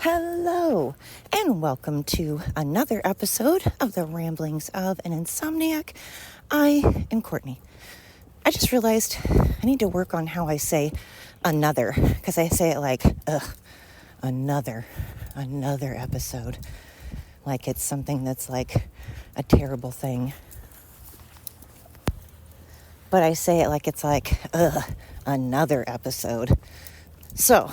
Hello, and welcome to another episode of the Ramblings of an Insomniac. I am Courtney. I just realized I need to work on how I say another, because I say it like, another episode. Like it's something that's like a terrible thing. But I say it like it's like, another episode. So,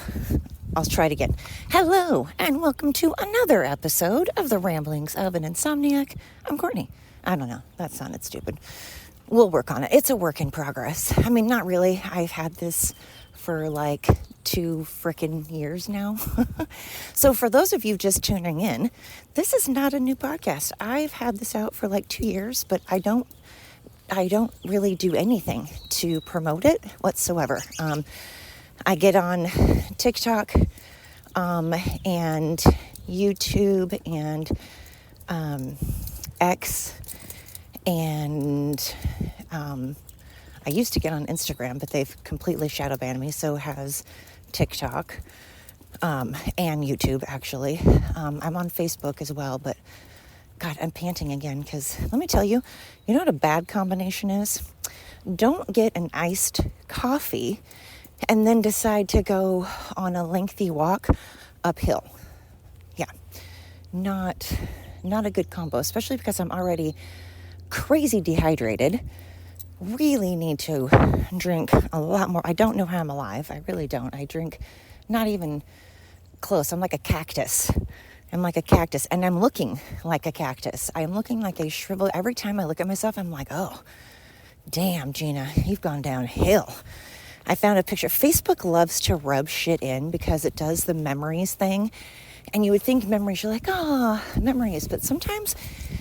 I'll try it again. Hello, and welcome to another episode of the Ramblings of an Insomniac. I'm Courtney. I don't know. That sounded stupid. We'll work on it. It's a work in progress. I mean, not really. I've had this for like 2 frickin' years now. So for those of you just tuning in, this is not a new podcast. I've had this out for like 2 years, but I don't really do anything to promote it whatsoever. I get on TikTok and YouTube and X, and I used to get on Instagram, but they've completely shadow banned me, so has TikTok and YouTube, actually. I'm on Facebook as well, but God, I'm panting again because let me tell you, you know what a bad combination is? Don't get an iced coffee and then decide to go on a lengthy walk uphill. Yeah, not a good combo, especially because I'm already crazy dehydrated. Really need to drink a lot more. I don't know how I'm alive. I really don't. I drink not even close. I'm like a cactus. And I'm looking like a cactus. I'm looking like a shriveled. Every time I look at myself, I'm like, oh, damn, Gina, you've gone downhill. I found a picture. Facebook loves to rub shit in because it does the memories thing. And you would think memories, you're like, memories. But sometimes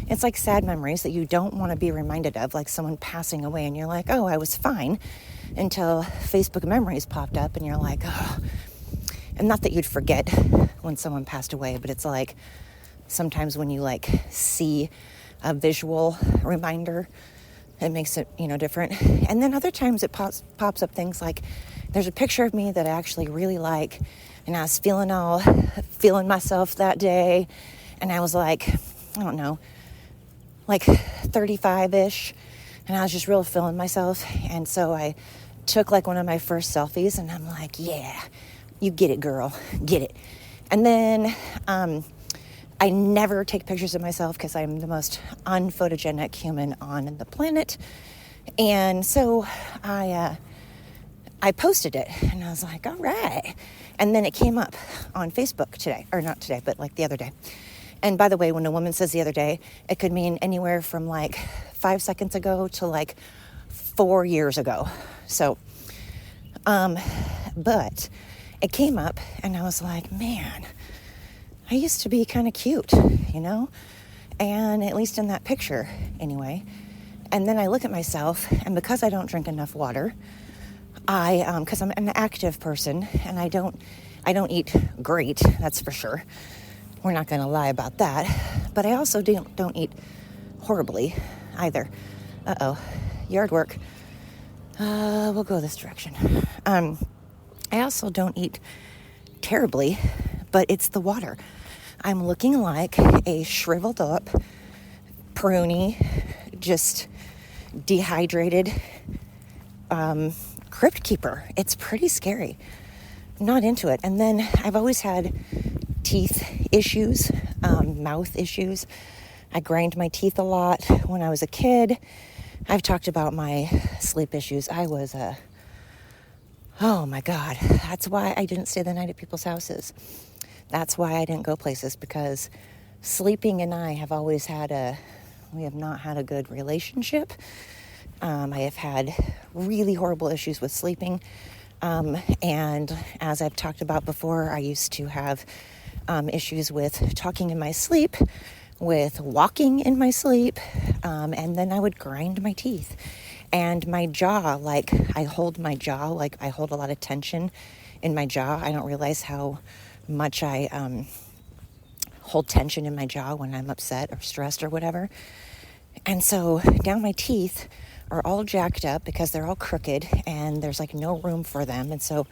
it's like sad memories that you don't want to be reminded of, like someone passing away. And you're like, oh, I was fine until Facebook memories popped up. And you're like, oh. And not that you'd forget when someone passed away, but it's like sometimes when you like see a visual reminder, it makes it, different. And then other times it pops up things like there's a picture of me that I actually really like, and I was feeling myself that day, and I was like, I don't know, like 35-ish, and I was just real feeling myself. And so I took like one of my first selfies, and I'm like, yeah, you get it, girl, get it. And then I never take pictures of myself because I'm the most unphotogenic human on the planet. And so I posted it, and I was like, all right. And then it came up on Facebook today, or not today, but like the other day. And by the way, when a woman says the other day, it could mean anywhere from like 5 seconds ago to like 4 years ago. So, but it came up, and I was like, man, I used to be kind of cute, and at least in that picture anyway. And then I look at myself, and because I don't drink enough water, because I'm an active person, and I don't eat great, that's for sure. We're not going to lie about that. But I also don't eat horribly either. Yard work. We'll go this direction. I also don't eat terribly, but it's the water. I'm looking like a shriveled up, pruny, just dehydrated Crypt Keeper. It's pretty scary. Not into it. And then I've always had teeth issues, mouth issues. I grind my teeth a lot when I was a kid. I've talked about my sleep issues. I was oh my God. That's why I didn't stay the night at people's houses. That's why I didn't go places, because sleeping and I have always we have not had a good relationship. I have had really horrible issues with sleeping. And as I've talked about before, I used to have issues with talking in my sleep, with walking in my sleep, and then I would grind my teeth. And my jaw, I hold a lot of tension in my jaw. I don't realize how much I hold tension in my jaw when I'm upset or stressed or whatever. And so down my teeth are all jacked up because they're all crooked and there's like no room for them. And so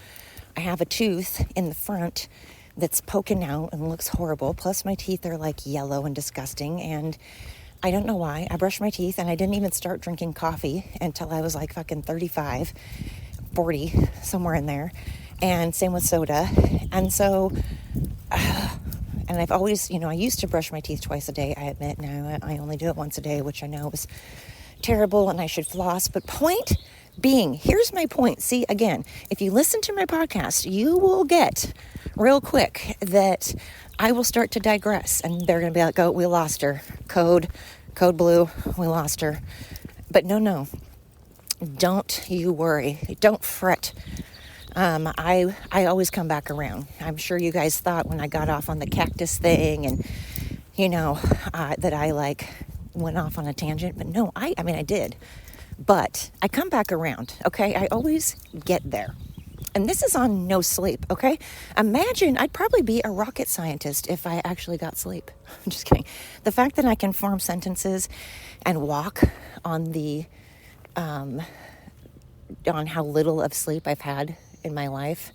I have a tooth in the front that's poking out and looks horrible. Plus my teeth are like yellow and disgusting. And I don't know why. I brushed my teeth and I didn't even start drinking coffee until I was like fucking 35, 40, somewhere in there. And same with soda. And so, and I've always, I used to brush my teeth twice a day. I admit now I only do it once a day, which I know is terrible and I should floss. But point being, here's my point. See, again, if you listen to my podcast, you will get real quick that I will start to digress and they're going to be like, oh, we lost her. Code blue, we lost her. But no, don't you worry. Don't fret. I always come back around. I'm sure you guys thought when I got off on the cactus thing and, that I like went off on a tangent, but no, I did. But I come back around, okay? I always get there. And this is on no sleep, okay? Imagine I'd probably be a rocket scientist if I actually got sleep. I'm just kidding. The fact that I can form sentences and walk on on how little of sleep I've had in my life,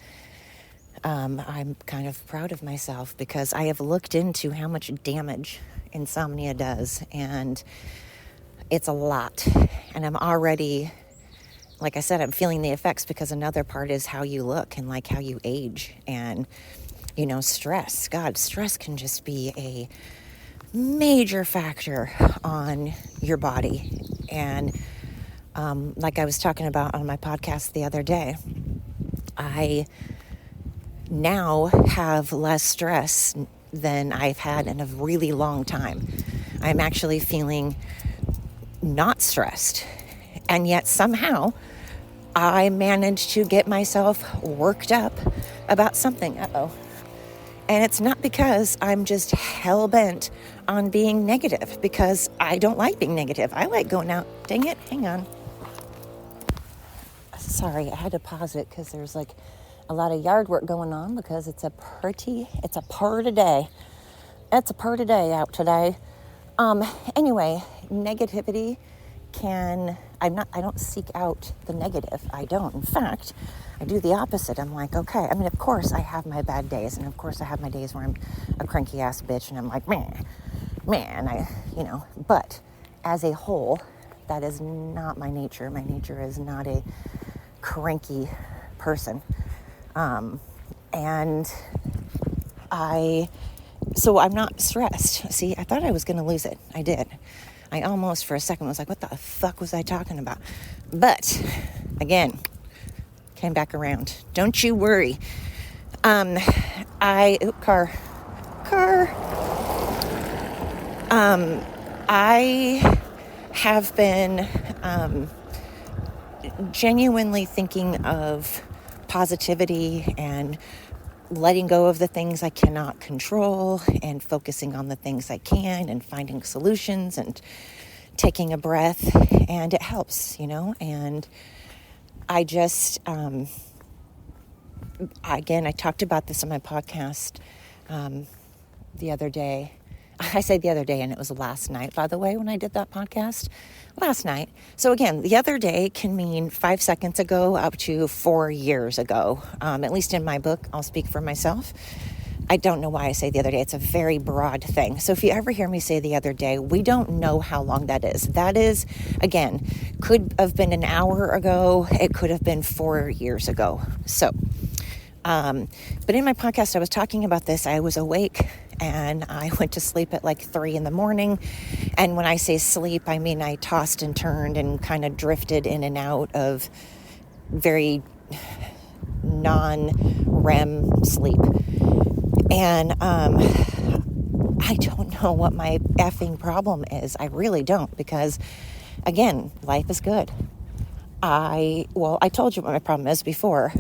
I'm kind of proud of myself because I have looked into how much damage insomnia does, and it's a lot. And I'm already, like I said, I'm feeling the effects because another part is how you look and like how you age and, stress. God, stress can just be a major factor on your body. And like I was talking about on my podcast the other day, I now have less stress than I've had in a really long time. I'm actually feeling not stressed. And yet somehow I managed to get myself worked up about something. And it's not because I'm just hell-bent on being negative, because I don't like being negative. I like going out. Dang it, hang on. Sorry, I had to pause it because there's like a lot of yard work going on because it's a purty day. It's a purty day out today. Anyway, negativity I don't seek out the negative. I don't. In fact, I do the opposite. I'm like, okay, of course I have my bad days, and of course I have my days where I'm a cranky ass bitch and I'm like, man, but as a whole, that is not my nature. My nature is not a cranky person. So I'm not stressed. See, I thought I was going to lose it. I did. I almost for a second was like, what the fuck was I talking about? But again, came back around. Don't you worry. Car. I have been genuinely thinking of positivity and letting go of the things I cannot control and focusing on the things I can and finding solutions and taking a breath, and it helps, and I just, again, I talked about this on my podcast the other day. I say the other day, and it was last night, by the way, when I did that podcast. Last night. So again, the other day can mean 5 seconds ago up to 4 years ago. At least in my book, I'll speak for myself. I don't know why I say the other day. It's a very broad thing. So if you ever hear me say the other day, we don't know how long that is. That is, again, could have been an hour ago. It could have been 4 years ago. So, but in my podcast, I was talking about this. I was awake and I went to sleep at like 3 a.m. And when I say sleep, I mean I tossed and turned and kind of drifted in and out of very non-REM sleep. And I don't know what my effing problem is. I really don't, because again, life is good. I told you what my problem is before.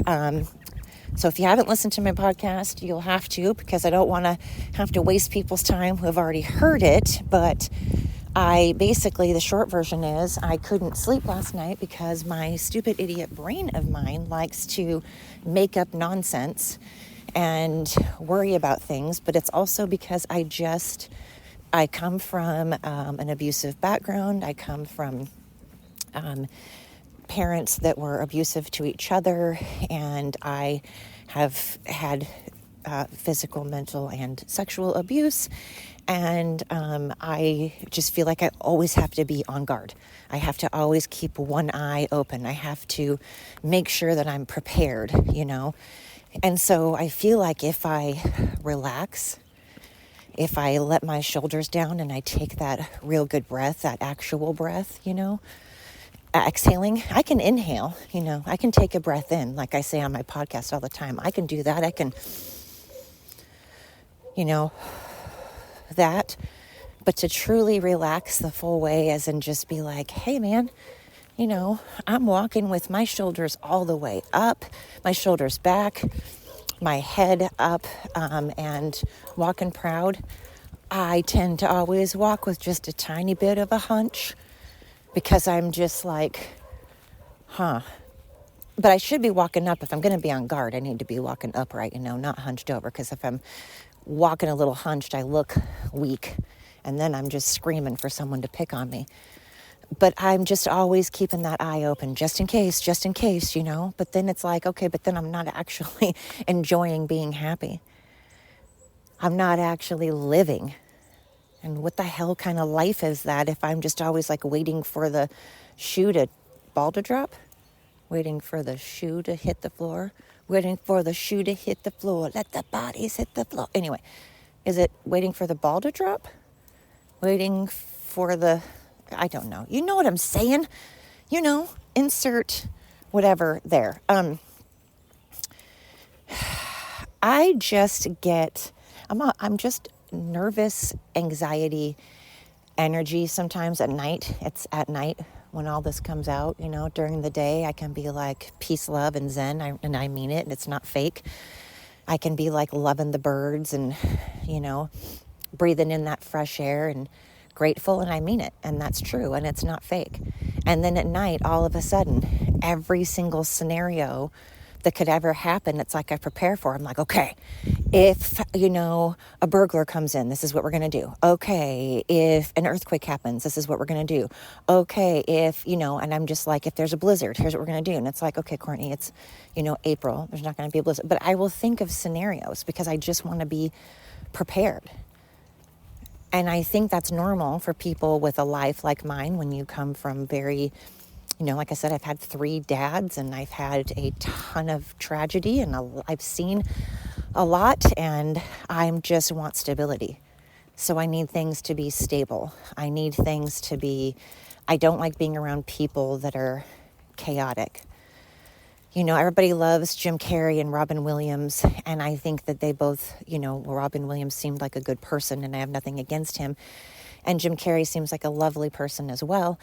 So if you haven't listened to my podcast, you'll have to, because I don't want to have to waste people's time who have already heard it. But the short version is I couldn't sleep last night because my stupid idiot brain of mine likes to make up nonsense and worry about things. But it's also because I come from an abusive background. I come from parents that were abusive to each other, and I have had physical, mental, and sexual abuse. And I just feel like I always have to be on guard. I have to always keep one eye open. I have to make sure that I'm prepared, And so I feel like if I relax, if I let my shoulders down and I take that real good breath, that actual breath, exhaling, I can inhale, I can take a breath in, like I say on my podcast all the time. I can do that. I can, that. But to truly relax the full way, as in just be like, hey, man, I'm walking with my shoulders all the way up, my shoulders back, my head up, and walking proud. I tend to always walk with just a tiny bit of a hunch because I'm just like, But I should be walking up. If I'm going to be on guard, I need to be walking upright, not hunched over, because if I'm walking a little hunched, I look weak. And then I'm just screaming for someone to pick on me. But I'm just always keeping that eye open, just in case, But then it's like, okay, but then I'm not actually enjoying being happy. I'm not actually living. And what the hell kind of life is that if I'm just always like waiting for the ball to drop? Waiting for the shoe to hit the floor? Waiting for the shoe to hit the floor. Let the bodies hit the floor. Anyway, is it waiting for the ball to drop? Waiting for I don't know. You know what I'm saying? Insert whatever there. I just get, I'm just nervous, anxiety, energy sometimes at night. It's at night when all this comes out, during the day, I can be like peace, love, and zen. And I mean it, and it's not fake. I can be like loving the birds and, breathing in that fresh air and grateful, and I mean it, and that's true, and it's not fake. And then at night, all of a sudden, every single scenario that could ever happen, it's like I prepare for. I'm like, okay, if, a burglar comes in, this is what we're going to do. Okay, if an earthquake happens, this is what we're going to do. Okay, if, and I'm just like, if there's a blizzard, here's what we're going to do. And it's like, okay, Courtney, it's, April, there's not going to be a blizzard. But I will think of scenarios because I just want to be prepared. And I think that's normal for people with a life like mine when you come from very, like I said, I've had 3 dads and I've had a ton of tragedy and I've seen a lot, and I just want stability. So I need things to be stable. I need things to be, I don't like being around people that are chaotic. Everybody loves Jim Carrey and Robin Williams, and I think that they both, Robin Williams seemed like a good person, and I have nothing against him. And Jim Carrey seems like a lovely person as well.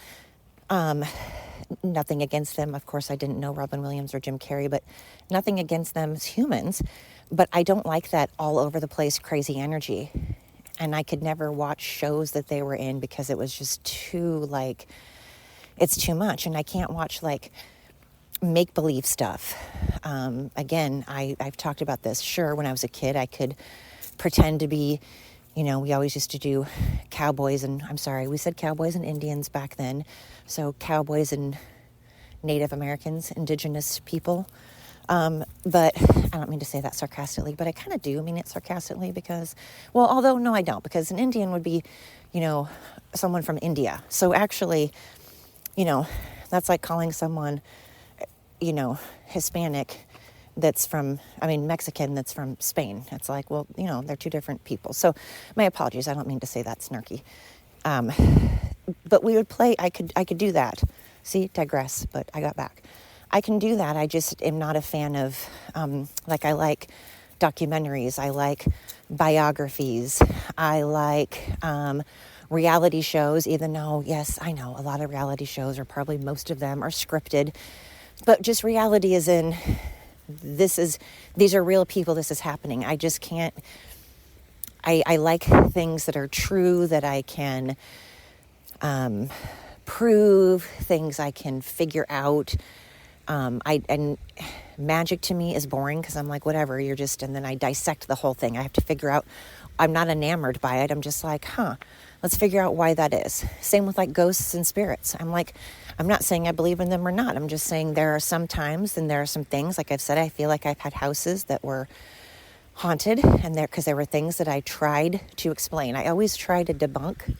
Nothing against them. Of course, I didn't know Robin Williams or Jim Carrey, but nothing against them as humans. But I don't like that all over the place crazy energy. And I could never watch shows that they were in because it was just too, it's too much. And I can't watch, make-believe stuff. Again, I've talked about this. Sure, when I was a kid, I could pretend to be, we always used to do cowboys and, we said cowboys and Indians back then. So cowboys and Native Americans, indigenous people. But I don't mean to say that sarcastically, but I kind of do mean it sarcastically because, although no, I don't, because an Indian would be, someone from India. So actually, that's like calling someone, Hispanic that's from, Mexican that's from Spain. It's like, they're 2 different people. So my apologies. I don't mean to say that snarky. But we would play, I could do that. See, digress, but I got back. I can do that. I just am not a fan of, I like documentaries. I like biographies. I like, reality shows, even though, yes, I know a lot of reality shows, or probably most of them, are scripted. But just reality is in, these are real people, this is happening. I just can't, I like things that are true, that I can prove, things I can figure out. And magic to me is boring because I'm like, whatever, and then I dissect the whole thing. I have to figure out, I'm not enamored by it. I'm just like, let's figure out why that is. Same with ghosts and spirits. I'm not saying I believe in them or not. I'm just saying there are some times and there are some things, like I've said, I feel like I've had houses that were haunted, and because there were things that I tried to explain. I always try to debunk,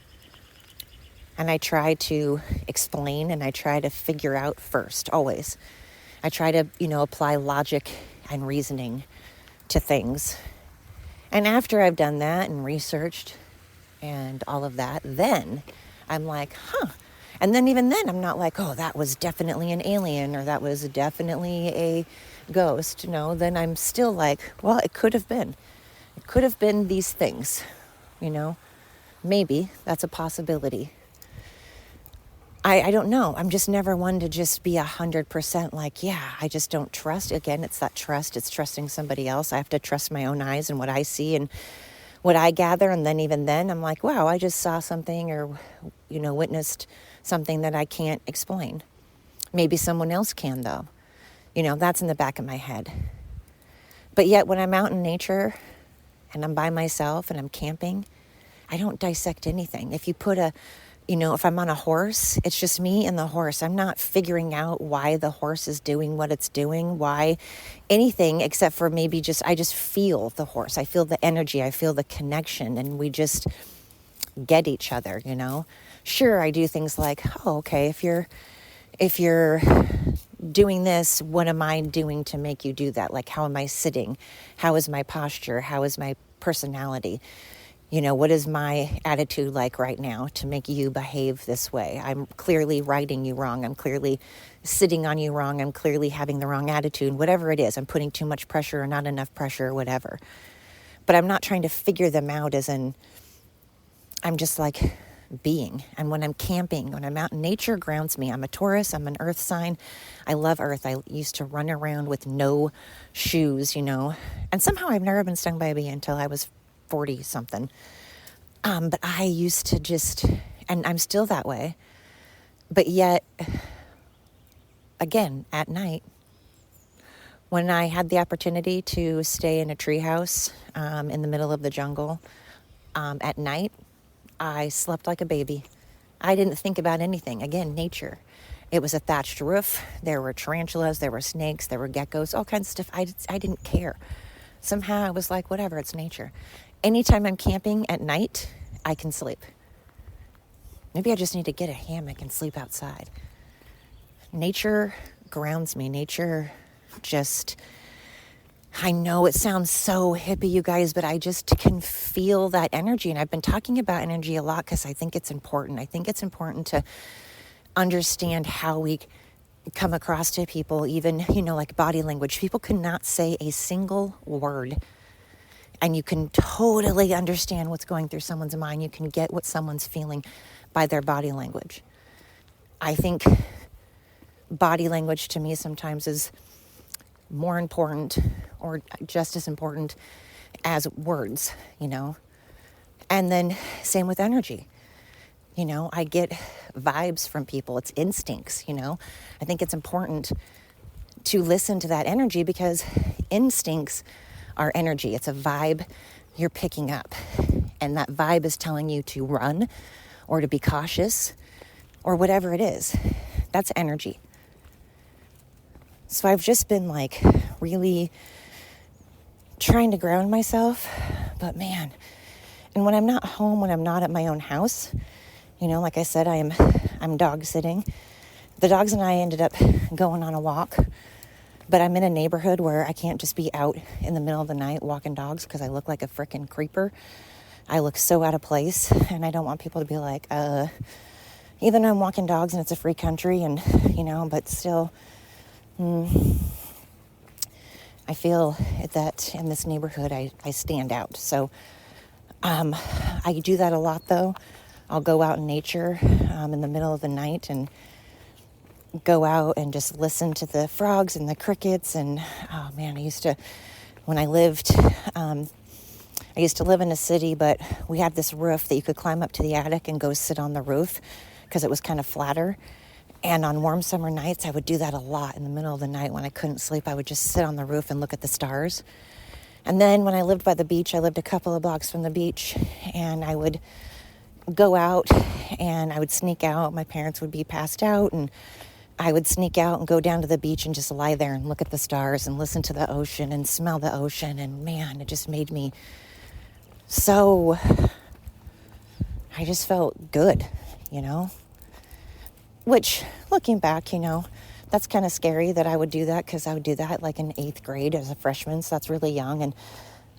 and I try to explain, and I try to figure out first, always. I try to, apply logic and reasoning to things. And after I've done that and researched and all of that, then I'm like, And then even then, I'm not like, oh, that was definitely an alien or that was definitely a ghost. No, then I'm still like, well, it could have been. It could have been these things, Maybe that's a possibility. I don't know. I'm just never one to just be 100% like, yeah, I just don't trust. Again, it's that trust. It's trusting somebody else. I have to trust my own eyes and what I see and what I gather. And then even then, I'm like, wow, I just saw something or, witnessed something that I can't explain. Maybe someone else can, though. That's in the back of my head. But yet when I'm out in nature and I'm by myself and I'm camping, I don't dissect anything. If you put if I'm on a horse, it's just me and the horse. I'm not figuring out why the horse is doing what it's doing, why anything, except for maybe I just feel the horse. I feel the energy. I feel the connection, and we just get each other, Sure, I do things like, oh, okay, if you're doing this, what am I doing to make you do that? Like, how am I sitting? How is my posture? How is my personality? What is my attitude like right now to make you behave this way? I'm clearly righting you wrong. I'm clearly sitting on you wrong. I'm clearly having the wrong attitude. Whatever it is, I'm putting too much pressure or not enough pressure or whatever. But I'm not trying to figure them out as in, I'm just like being. And when I'm camping, when I'm out in nature, grounds me. I'm a Taurus. I'm an earth sign. I love earth. I used to run around with no shoes, And somehow I've never been stung by a bee until I was 40 something. But I used to just, and I'm still that way. But yet, again, at night, when I had the opportunity to stay in a treehouse in the middle of the jungle at night, I slept like a baby. I didn't think about anything. Again, nature. It was a thatched roof. There were tarantulas, there were snakes, there were geckos, all kinds of stuff. I didn't care. Somehow I was like, whatever, it's nature. Anytime I'm camping at night, I can sleep. Maybe I just need to get a hammock and sleep outside. Nature grounds me. Nature just, I know it sounds so hippie, you guys, but I just can feel that energy. And I've been talking about energy a lot because I think it's important. I think it's important to understand how we come across to people, even, like body language. People cannot say a single word, and you can totally understand what's going through someone's mind. You can get what someone's feeling by their body language. I think body language to me sometimes is more important or just as important as words, And then same with energy. I get vibes from people. It's instincts, I think it's important to listen to that energy because instincts are energy. It's a vibe you're picking up. And that vibe is telling you to run or to be cautious or whatever it is. That's energy. So I've just been like really trying to ground myself. But man, and when I'm not home, when I'm not at my own house, like I said, I'm dog sitting. The dogs and I ended up going on a walk, but I'm in a neighborhood where I can't just be out in the middle of the night walking dogs because I look like a freaking creeper. I look so out of place, and I don't want people to be like, even though I'm walking dogs and it's a free country and, but still, I feel that in this neighborhood, I stand out. So, I do that a lot though. I'll go out in nature in the middle of the night and go out and just listen to the frogs and the crickets. And oh man, I used to live in a city, but we had this roof that you could climb up to the attic and go sit on the roof because it was kind of flatter. And on warm summer nights, I would do that a lot in the middle of the night when I couldn't sleep. I would just sit on the roof and look at the stars. And then when I lived by the beach, I lived a couple of blocks from the beach, and I would go out and I would sneak out. My parents would be passed out, and I would sneak out and go down to the beach and just lie there and look at the stars and listen to the ocean and smell the ocean. And man, it just made me so, I just felt good, which looking back, that's kind of scary that I would do that, because I would do that like in 8th grade as a freshman. So that's really young. And,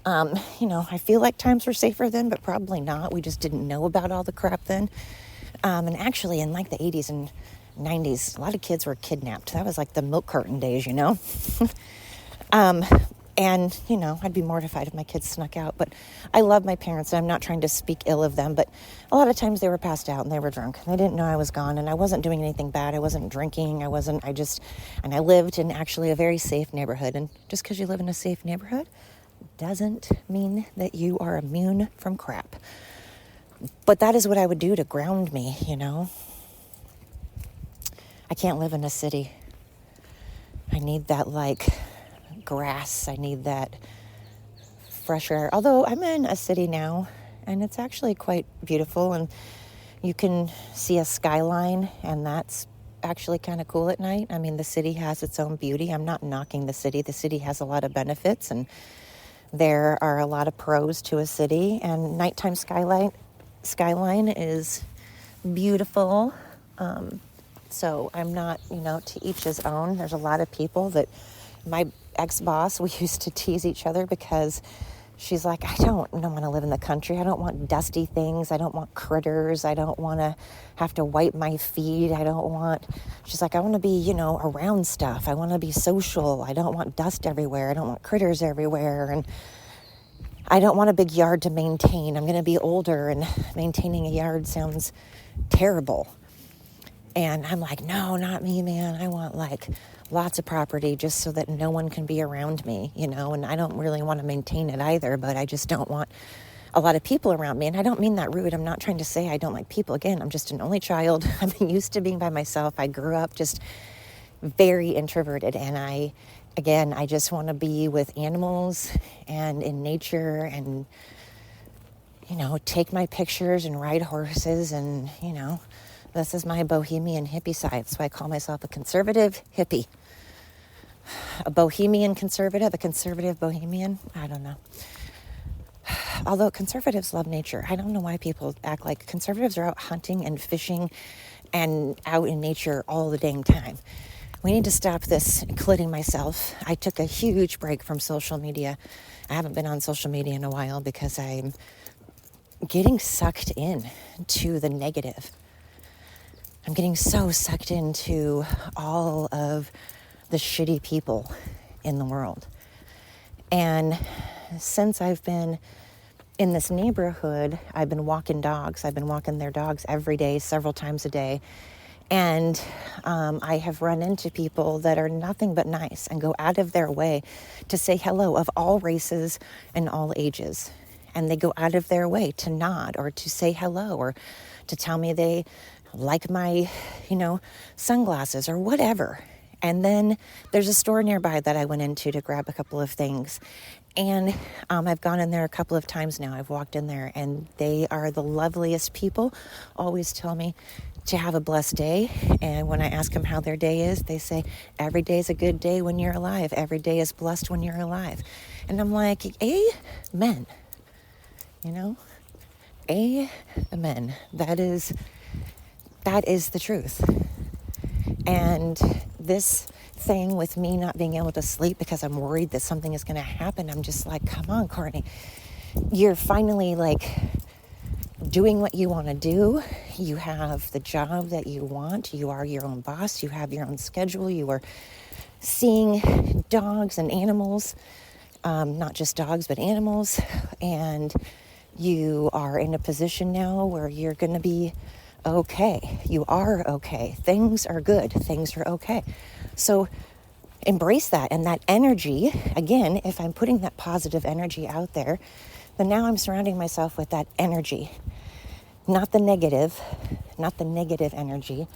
I feel like times were safer then, but probably not. We just didn't know about all the crap then. And actually in like the 80s and 90s, a lot of kids were kidnapped. That was like the milk carton days, And, I'd be mortified if my kids snuck out. But I love my parents, and I'm not trying to speak ill of them. But a lot of times they were passed out and they were drunk. They didn't know I was gone, and I wasn't doing anything bad. I wasn't drinking. And I lived in actually a very safe neighborhood. And just because you live in a safe neighborhood doesn't mean that you are immune from crap. But that is what I would do to ground me, I can't live in a city. I need that, grass. I need that fresh air. Although I'm in a city now, and it's actually quite beautiful, and you can see a skyline, and that's actually kind of cool at night. I mean, the city has its own beauty. I'm not knocking the city. The city has a lot of benefits, and there are a lot of pros to a city, and nighttime skyline is beautiful. So I'm not, to each his own. There's a lot of people that my ex-boss, we used to tease each other because she's like, I don't want to live in the country. I don't want dusty things. I don't want critters. I don't want to have to wipe my feet. She's like, I want to be, around stuff. I want to be social. I don't want dust everywhere. I don't want critters everywhere. And I don't want a big yard to maintain. I'm going to be older, and maintaining a yard sounds terrible. And I'm like, no, not me, man. I want lots of property just so that no one can be around me, and I don't really want to maintain it either, but I just don't want a lot of people around me. And I don't mean that rude. I'm not trying to say I don't like people. Again, I'm just an only child. I'm used to being by myself. I grew up just very introverted, and I just want to be with animals and in nature and, take my pictures and ride horses and, this is my bohemian hippie side. That's why I call myself a conservative hippie. A bohemian conservative, a conservative bohemian. I don't know. Although conservatives love nature. I don't know why people act like conservatives are out hunting and fishing and out in nature all the dang time. We need to stop this, including myself. I took a huge break from social media. I haven't been on social media in a while because I'm getting sucked in to the negative. I'm getting so sucked into all of the shitty people in the world. And since I've been in this neighborhood, I've been walking dogs. I've been walking their dogs every day, several times a day. And I have run into people that are nothing but nice and go out of their way to say hello, of all races and all ages. And they go out of their way to nod or to say hello or to tell me they like my, sunglasses or whatever. And then there's a store nearby that I went into to grab a couple of things. And I've gone in there a couple of times now. I've walked in there, and they are the loveliest people. Always tell me to have a blessed day. And when I ask them how their day is, they say, every day is a good day when you're alive. Every day is blessed when you're alive. And I'm like, amen. Amen. That is the truth. And this thing with me not being able to sleep because I'm worried that something is going to happen, I'm just like, come on, Courtney. You're finally doing what you want to do. You have the job that you want. You are your own boss. You have your own schedule. You are seeing dogs and animals, not just dogs, but animals. And you are in a position now where you're going to be okay. You are okay. Things are good. Things are okay. So embrace that. And that energy, again, if I'm putting that positive energy out there, then now I'm surrounding myself with that energy, not the negative energy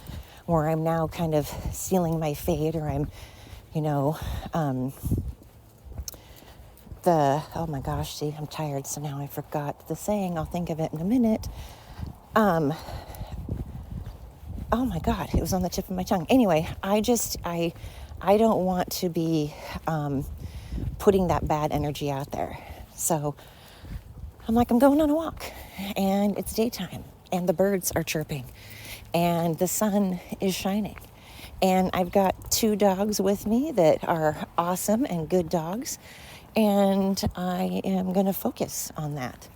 where I'm now kind of sealing my fate, or I'm, oh my gosh, see, I'm tired, so now I forgot the saying. I'll think of it in a minute. oh my God, it was on the tip of my tongue. Anyway, I don't want to be putting that bad energy out there. So I'm like, I'm going on a walk, and it's daytime, and the birds are chirping, and the sun is shining. And I've got 2 dogs with me that are awesome and good dogs, and I am going to focus on that.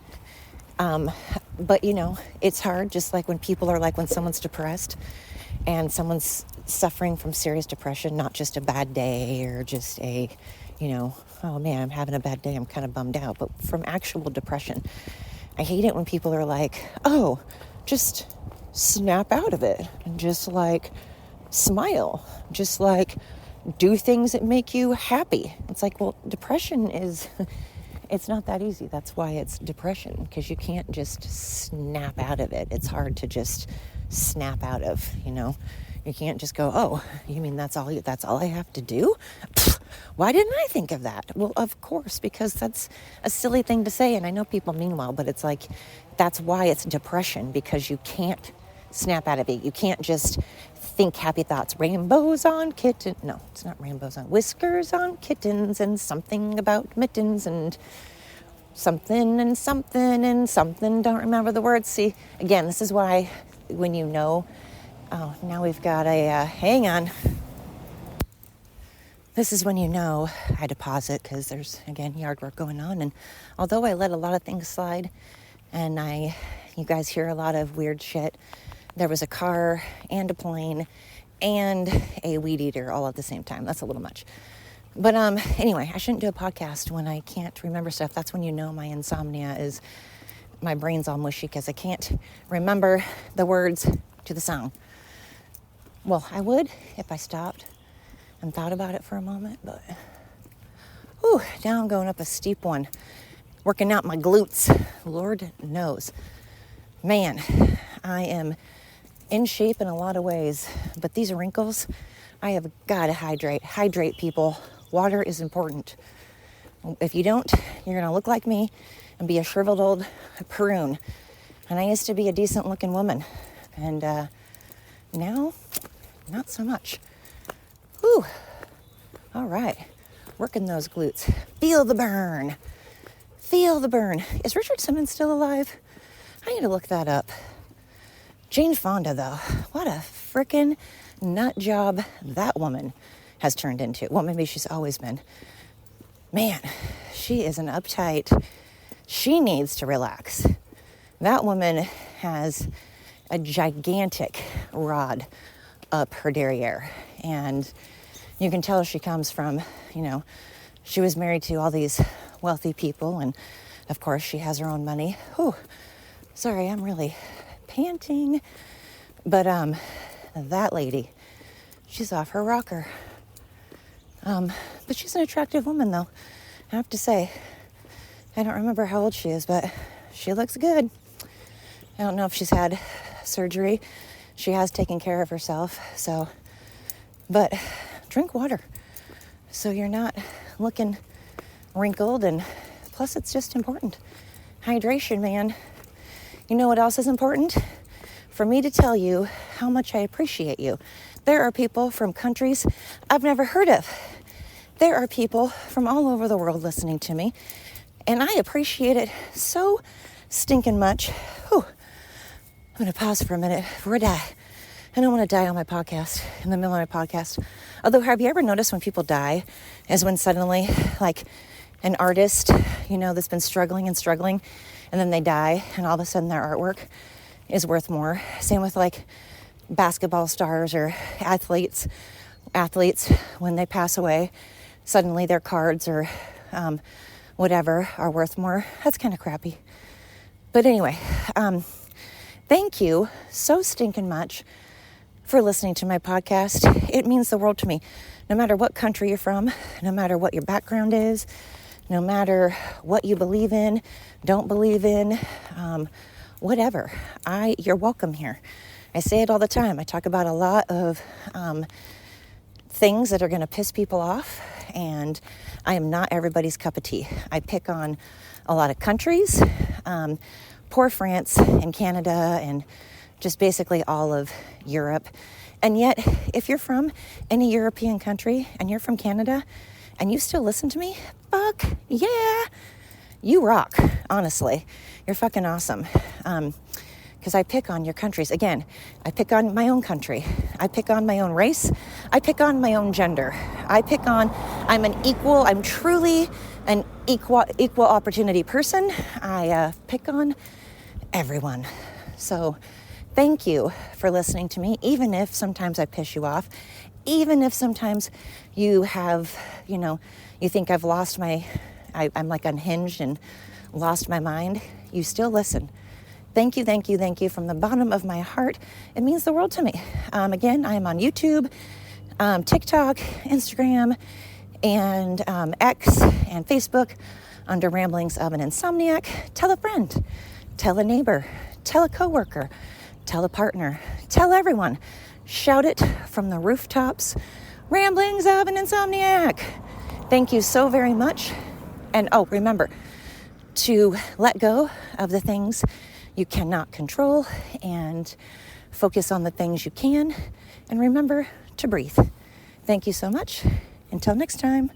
But, it's hard, just like when people are like, when someone's depressed and someone's suffering from serious depression, not just a bad day or just a, oh man, I'm having a bad day, I'm kind of bummed out, but from actual depression. I hate it when people are like, oh, just snap out of it and just like smile, just like do things that make you happy. It's like, well, depression is... It's not that easy. That's why it's depression, because you can't just snap out of it. It's hard to just snap out of, You can't just go, oh, you mean that's all I have to do? Pfft, why didn't I think of that? Well, of course, because that's a silly thing to say, and I know people mean well, but it's like, that's why it's depression, because you can't snap out of it. You can't just think happy thoughts. Rainbows on kittens. No, it's not rainbows on whiskers on kittens, and something about mittens, and something and something and something. Don't remember the words. See, again, this is why when oh, now we've got hang on. This is when I had to pause it, because there's, again, yard work going on. And although I let a lot of things slide, and you guys hear a lot of weird shit, there was a car and a plane and a weed eater all at the same time. That's a little much. But anyway, I shouldn't do a podcast when I can't remember stuff. That's when my insomnia is, my brain's all mushy because I can't remember the words to the song. Well, I would if I stopped and thought about it for a moment, but now I'm going up a steep one, working out my glutes. Lord knows. Man, I am in shape in a lot of ways, but these wrinkles, I have got to hydrate. Hydrate, people. Water is important. If you don't, you're going to look like me and be a shriveled old prude. And I used to be a decent looking woman, and now, not so much. Whew. All right. Working those glutes. Feel the burn. Feel the burn. Is Richard Simmons still alive? I need to look that up. Jane Fonda, though, what a frickin' nut job that woman has turned into. Well, maybe she's always been. Man, she is an uptight. She needs to relax. That woman has a gigantic rod up her derriere. And you can tell she comes from, she was married to all these wealthy people. And, of course, she has her own money. Whew. Sorry, I'm really panting. But that lady, she's off her rocker. But she's an attractive woman, though. I have to say, I don't remember how old she is, but she looks good. I don't know if she's had surgery. She has taken care of herself, but drink water so you're not looking wrinkled, and plus it's just important. Hydration, man. You know what else is important? For me to tell you how much I appreciate you. There are people from countries I've never heard of. There are people from all over the world listening to me, and I appreciate it so stinking much. Whew. I'm going to pause for a minute before I die. I don't want to die on my podcast, in the middle of my podcast. Although, have you ever noticed when people die is when suddenly, like an artist, that's been struggling, and then they die, and all of a sudden their artwork is worth more. Same with like basketball stars or athletes, when they pass away, suddenly their cards or whatever are worth more. That's kind of crappy. But anyway, thank you so stinking much for listening to my podcast. It means the world to me. No matter what country you're from, no matter what your background is, no matter what you believe in, don't believe in, whatever. You're welcome here. I say it all the time. I talk about a lot of things that are going to piss people off, and I am not everybody's cup of tea. I pick on a lot of countries. Poor France and Canada and just basically all of Europe. And yet, if you're from any European country and you're from Canada and you still listen to me, fuck yeah, you rock, honestly. You're fucking awesome. Because I pick on your countries. Again, I pick on my own country. I pick on my own race. I pick on my own gender. I'm truly an equal opportunity person. I pick on everyone. So thank you for listening to me, even if sometimes I piss you off, even if sometimes you have, you think I've lost I'm like unhinged and lost my mind. You still listen. Thank you from the bottom of my heart. It means the world to me. Again, I am on YouTube, TikTok, Instagram, and X and Facebook under Ramblings of an Insomniac. Tell a friend, tell a neighbor, tell a coworker, tell a partner, tell everyone. Shout it from the rooftops. Ramblings of an Insomniac. Thank you so very much. And remember to let go of the things you cannot control and focus on the things you can. And remember to breathe. Thank you so much. Until next time.